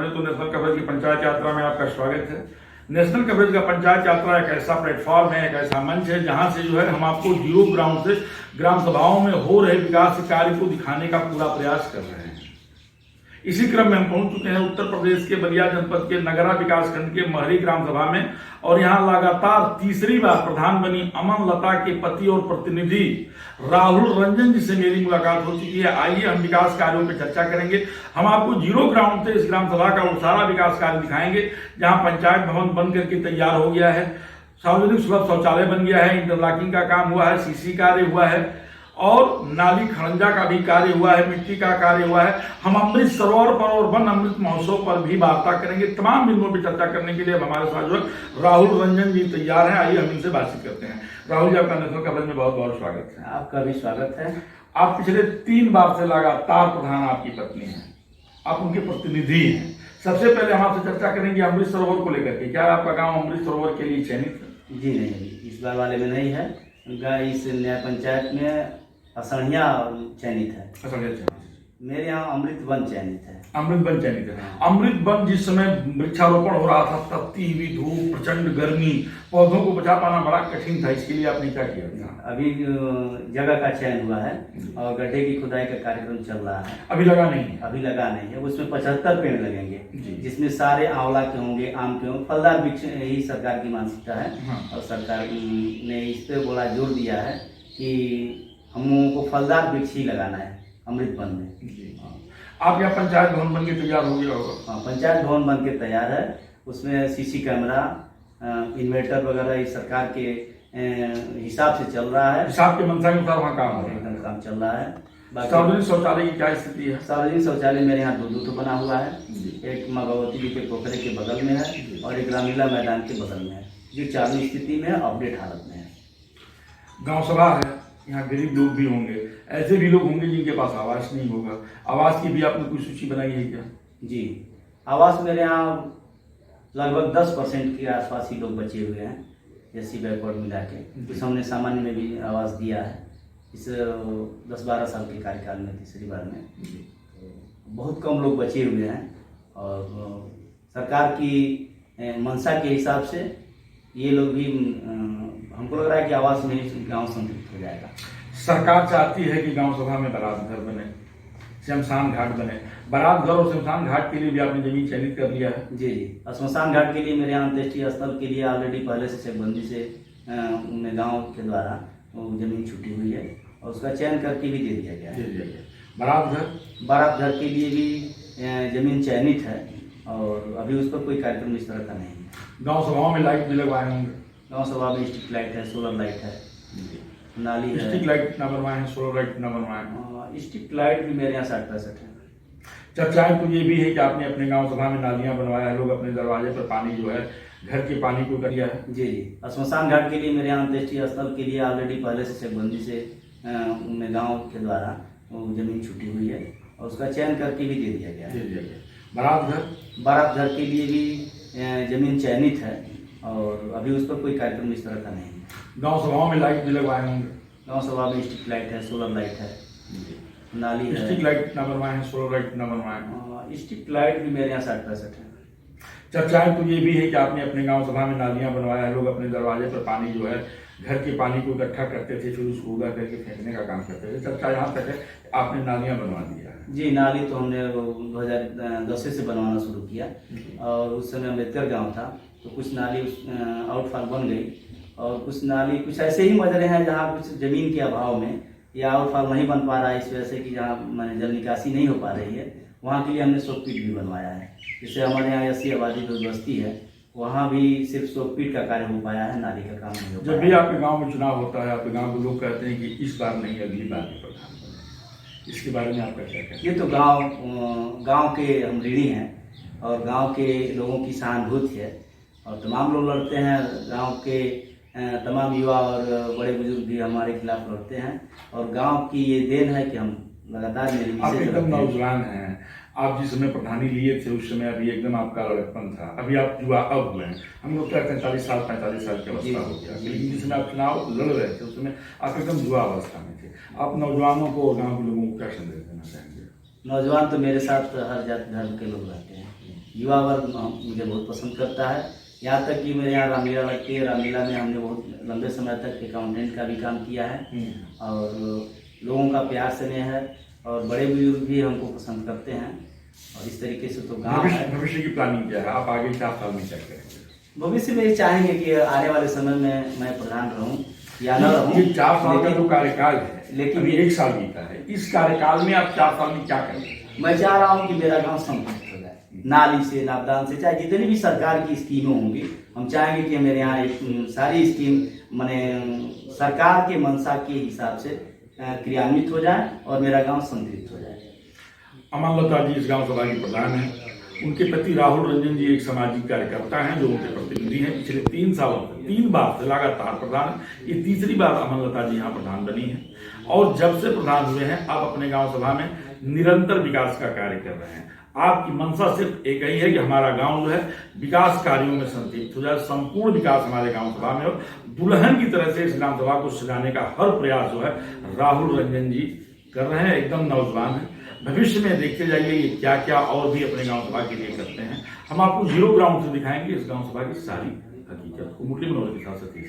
Coverage तो national coverage की पंचायत यात्रा में आपका स्वागत है। नेशनल कवरेज का पंचायत यात्रा एक ऐसा प्लेटफॉर्म है, एक ऐसा मंच है जहां से जो है हम आपको जीरो ग्राउंड से ग्राम सभाओं में हो रहे विकास कार्य को दिखाने का पूरा प्रयास कर रहे हैं। इसी क्रम में हम पहुंच चुके हैं उत्तर प्रदेश के बलिया जनपद के नगरा विकास खंड के महरी ग्राम सभा में, और यहां लगातार तीसरी बार प्रधान बनी अमन लता के पति और प्रतिनिधि राहुल रंजन जी से मेरी मुलाकात हो चुकी है। आइए हम विकास कार्यों पर चर्चा करेंगे। हम आपको जीरो ग्राउंड से इस ग्राम सभा का वो सारा विकास कार्य दिखाएंगे जहां पंचायत भवन बन करके तैयार हो गया है, सार्वजनिक सुलभ शौचालय बन गया है, इंटरलॉकिंग का काम हुआ है, सीसी कार्य हुआ है और नाली खड़ंजा का भी कार्य हुआ है, मिट्टी का कार्य हुआ है। हम अमृत सरोवर पर और वन अमृत महोत्सव पर भी वार्ता करेंगे। तमाम बिंदुओं पर चर्चा करने के लिए अब हमारे साथ जो है राहुल रंजन जी तैयार हैं। आइए हम इनसे बातचीत करते हैं। राहुल जी, आपका नेशनल कवरेज में बहुत बहुत स्वागत है। आपका भी स्वागत है। आप पिछले 3 बार से लगातार प्रधान आपकी पत्नी है, आप उनके प्रतिनिधि हैं। सबसे पहले हम आपसे चर्चा करेंगे अमृत सरोवर को लेकर के। क्या आपका गाँव अमृत सरोवर के लिए चयनित है? जी नहीं, इस बार वाले में नहीं है। इस न्याय पंचायत में असणिया चयनित है। असणिया मेरे यहाँ अमृत वन चयनित है। अमृत वन चयनित है। अमृत वन जिस समय वृक्षारोपण हो रहा था, तपती हुई धूप, प्रचंड गर्मी, पौधों को बचा पाना बड़ा कठिन था। इसके लिए आपने क्या किया था? अभी जगह का चयन हुआ है और गड्ढे की खुदाई का कार्यक्रम चल रहा है। अभी लगा नहीं है? अभी लगा नहीं है। उसमें 75 पेड़ लगेंगे, जिसमें सारे आंवला के होंगे, आम के होंगे, फलदार वृक्ष। यही सरकार की मानसिकता है। और सरकार ने इस पे बड़ा जोर दिया है कि हम लोगों को फलदार वृक्ष ही लगाना है अमृत वन में। आप यहाँ पंचायत भवन बन के तैयार हो गया होगा? हाँ, पंचायत भवन बन के तैयार है। उसमें सीसी कैमरा, इन्वर्टर वगैरह इस सरकार के हिसाब से चल रहा है। हिसाब के मंशा के अनुसार वहाँ काम हो रहा है, एकदम काम चल रहा है। सार्वजनिक शौचालय की क्या स्थिति है? सार्वजनिक शौचालय मेरे यहाँ 2 तो बना हुआ है। एक माँ भगवती जी के पोखरे के बगल में है और एक रामलीला मैदान के बगल में है, जो चालू स्थिति में अपडेट हालत में है। गाँव सभा है, यहाँ गरीब लोग भी होंगे, ऐसे भी लोग होंगे जिनके पास आवास नहीं होगा। आवास की भी आपने कोई सूची बनाई है क्या? जी, आवास मेरे यहाँ लगभग 10% के आसपास ही लोग बचे हुए हैं, एससी बैकवर्ड मिला के। कुछ हमने सामान्य में भी आवास दिया है इस 10-12 साल के कार्यकाल में, तीसरी बार में। बहुत कम लोग बचे हुए हैं और सरकार की मंशा के हिसाब से ये लोग भी, हमको लग रहा है कि आवास में ही गाँव संतुलित हो जाएगा। सरकार चाहती है कि गांव सभा में बारात घर बने, शमशान घाट बने। बारात घर और शमशान घाट के लिए भी आपने जमीन चयनित कर लिया है? जी जी, शमशान घाट के लिए मेरे यहाँ अंत्येष्टि स्थल के लिए ऑलरेडी पहले से चकबंदी से गाँव के द्वारा वो जमीन छूटी हुई है और उसका चयन करके भी दे दिया गया है। बारात घर के लिए भी जमीन चयनित है और अभी उस पर कोई कार्यक्रम इस तरह का नहीं है। गाँव सभाओं में लाइट भी लगवाए होंगे? गाँव सभा में स्ट्रीट लाइट है, सोलर लाइट है, नाली है। स्ट्रीट लाइट कितना बनवाए हैं, सोलर लाइट कितना बनवाए हैं? स्ट्रीट लाइट भी मेरे यहाँ 60-65 है। चर्चाएं तो ये भी है कि आपने अपने गांव सभा में नालियां बनवाया है, लोग अपने दरवाजे पर पानी जो है घर के पानी को कर दिया है। जी जी, शमशान घाट के लिए मेरे यहाँ अंत्येष्टि स्थल के लिए ऑलरेडी पहले से चकबंदी से गाँव के द्वारा वो जमीन छूटी हुई है और उसका चयन करके भी दे दिया गया है। बारात घर के लिए भी जमीन चयनित है और अभी उस पर कोई कार्यक्रम इस तरह का नहीं है। गाँव सभाओं में लाइट भी लगवाए होंगे? गाँव सभा में स्ट्रीट लाइट है, सोलर लाइट है, नाली है। स्ट्रीट लाइट कितना बनवाए हैं, सोलर लाइट कितना बनवाए हैं? स्ट्रीट लाइट भी मेरे यहाँ 60-65 है। चर्चाएं तो ये भी है कि आपने अपने गांव सभा में नालियां बनवाया है, लोग अपने दरवाजे पर पानी जो है घर के पानी को इकट्ठा करते थे, फिर उसको उड़ा करके फेंकने का काम करते थे। चर्चा यहाँ तक है आपने नालियां बनवा दिया है? जी, नाली तो हमने 2010 से बनवाना शुरू किया और उस समय अम्बेडकर गाँव था तो कुछ नाली आउटफॉल बन गई और कुछ नाली कुछ ऐसे ही मजरे हैं जहाँ कुछ जमीन के अभाव में या आउटफॉल नहीं बन पा रहा है, इस वजह से कि जहाँ जल निकासी नहीं हो पा रही है, वहाँ के लिए हमने सोकपीट भी बनवाया है। जैसे हमारे यहाँ 80 आबादी जो बस्ती है वहाँ भी सिर्फ सोकपीट का कार्य हो पाया है, नाली का काम नहीं हो पाया। जब भी आपके गाँव में चुनाव होता है, आपके गाँव के लोग कहते हैं कि इस बार नहीं अगली बार भी प्रधान बने, इसके बारे में आपका क्या कहना है? ये तो गाँव के हम ऋणी हैं और गाँव के लोगों की सहानुभूति है और तमाम लोग लड़ते हैं। गाँव के तमाम युवा और बड़े बुजुर्ग भी हमारे खिलाफ लड़ते हैं और गांव की ये देन है कि हम लगातार आप एकदम नौजवान हैं। आप जिस समय प्रधानी लिए थे उस समय अभी एकदम आपका लड़कपन था, अभी आप युवा अब हुए हैं। हम लोग क्या 45 साल की अवस्था हो गया, लेकिन जिस समय आप चुनाव लड़ रहे थे उस समय आप एकदम युवा अवस्था में थे। आप नौजवानों को और गाँव के लोगों को क्या संदेश देना चाहेंगे? नौजवान तो मेरे साथ हर जाति धर्म के लोग रहते हैं युवा वर्ग मुझे बहुत पसंद करता है। यहाँ तक कि मेरे यहाँ रामलीला लगती है, रामलीला में हमने बहुत लंबे समय तक अकाउंटेंट का भी काम किया है और लोगों का प्यार स्नेह है और बड़े बुजुर्ग भी हमको पसंद करते हैं और इस तरीके से तो गाँव है। भविष्य की प्लानिंग क्या है? आप आगे 4 साल में क्या करेंगे? भविष्य में ये चाहेंगे कि आने वाले समय में मैं प्रधान रहूं या न रहूं। ये 4 साल का जो कार्यकाल है, लेकिन अभी 1 साल बीता है, इस कार्यकाल में आप 4 साल में क्या करेंगे? मैं चाह रहा हूं कि मेरा गांव समृद्ध हो जाए, नाली से, नापदान से, चाहे जितनी भी सरकार की स्कीमें होंगी, हम चाहेंगे कि मेरे यहाँ सारी स्कीम माने सरकार के मंशा के हिसाब से क्रियान्वित हो जाए और मेरा गाँव समृद्ध हो जाए। अमनलता जी इस गांव सभा की प्रधान हैं। उनके पति राहुल रंजन जी एक सामाजिक कार्यकर्ता हैं जो उनके प्रतिनिधि हैं। पिछले 3 सालों से 3 बार से लगातार प्रधान, ये तीसरी बार अमनलता जी यहाँ प्रधान बनी हैं और जब से प्रधान हुए हैं आप अपने गांव सभा में निरंतर विकास का कार्य कर रहे हैं। आपकी मंशा सिर्फ एक ही है कि हमारा गांव जो है विकास कार्यों में संतृप्त हो जाए, संपूर्ण विकास हमारे गांव सभा में हो। दुल्हन की तरह से इस ग्राम सभा को सजाने का हर प्रयास जो है राहुल रंजन जी कर रहे हैं। एकदम नौजवान है। भविष्य में देखते जाइए ये क्या क्या और भी अपने गांव सभा के लिए करते हैं। हम आपको जीरो ग्राउंड से दिखाएंगे इस गांव सभा की सारी हकीकत को। मुरली मनोहर के साथ सतीश।